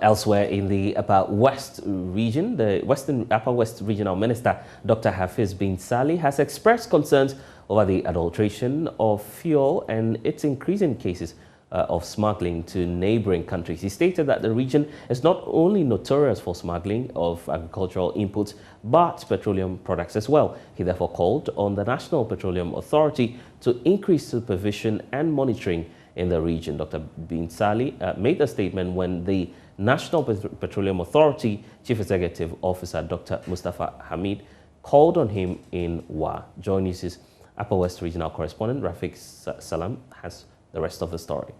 Elsewhere in the Upper West region, the Upper West Regional Minister, Dr. Hafiz bin Sali, has expressed concerns over the adulteration of fuel and its increasing cases of smuggling to neighboring countries. He stated that the region is not only notorious for smuggling of agricultural inputs, but petroleum products as well. He therefore called on the National Petroleum Authority to increase supervision and monitoring in the region. Dr. bin Sali made a statement when the National Petroleum Authority Chief Executive Officer Dr. Mustafa Hamid called on him in Wa. Joy News' Upper West Regional Correspondent Rafiq Salam has the rest of the story.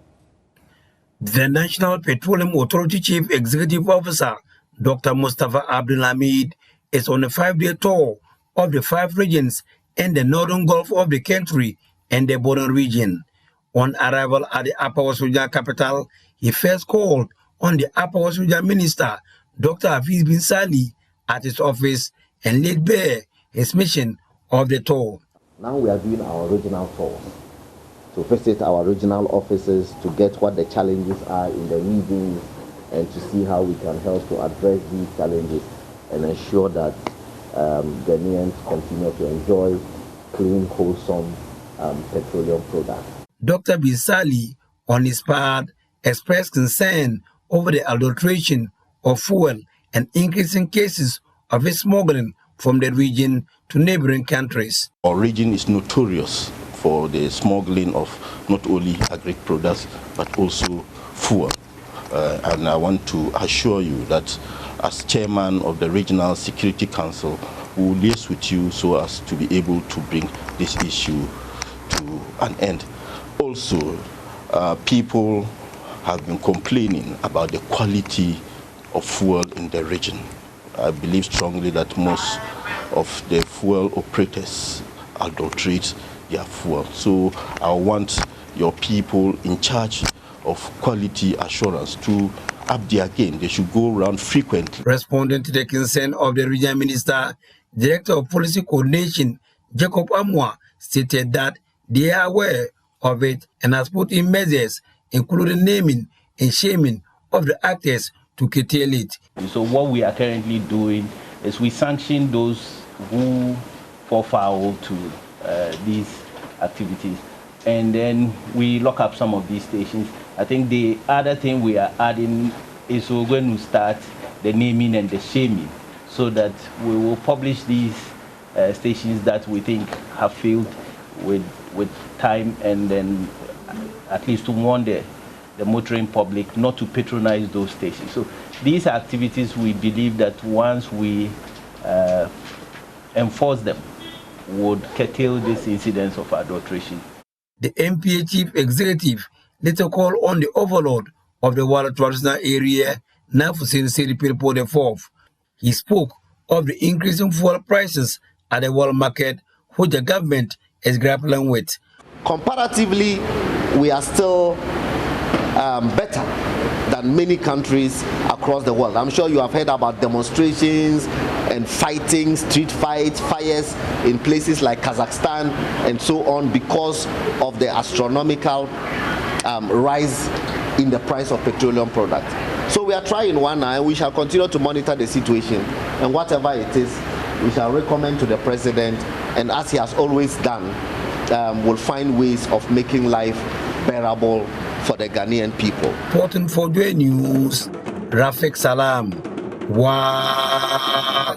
The National Petroleum Authority Chief Executive Officer Dr. Mustafa Abdul Hamid is on a 5-day tour of the 5 regions in the northern Gulf of the country and the border region. On arrival at the Upper West Regional capital, he first called on the Upper West Regional Minister, Dr. Hafiz bin Sali, at his office and laid bare his mission of the tour. Now we are doing our regional tour to visit our regional offices to get what the challenges are in the regions and to see how we can help to address these challenges and ensure that Ghanaians continue to enjoy clean, wholesome petroleum products. Dr. bin Sali, on his part, expressed concern over the adulteration of fuel and increasing cases of smuggling from the region to neighboring countries. Our region is notorious for the smuggling of not only agri products but also fuel. And I want to assure you that as chairman of the Regional Security Council, we will liaise with you so as to be able to bring this issue to an end. Also, people have been complaining about the quality of fuel in the region. I believe strongly that most of the fuel operators adulterate their fuel. So I want your people in charge of quality assurance to up their game. They should go around frequently. Responding to the concern of the regional minister, Director of Policy Coordination, Jacob Amwa, stated that they are aware of it and has put in measures, including naming and shaming of the actors to curtail it. So what we are currently doing is we sanction those who fall foul to these activities, and then we lock up some of these stations. I think the other thing we are adding is we're going to start the naming and the shaming, so that we will publish these stations that we think have failed with time, and then at least to warn the motoring public not to patronize those stations. So these are activities we believe that once we enforce them would curtail this incidence of adulteration. The NPA chief executive later called on the overlord of the water traditional area, Nafusin Siripilpo IV. He spoke of the increasing fuel prices at the world market, which the government is grappling with. Comparatively, we are still better than many countries across the world. I'm sure you have heard about demonstrations and fighting, street fights, fires in places like Kazakhstan and so on because of the astronomical rise in the price of petroleum products. So we are trying one eye. We shall continue to monitor the situation, and whatever it is, we shall recommend to the president, and as he has always done, will find ways of making life bearable for the Ghanaian people. Reporting for Joy News, Rafiq Salam. Wow.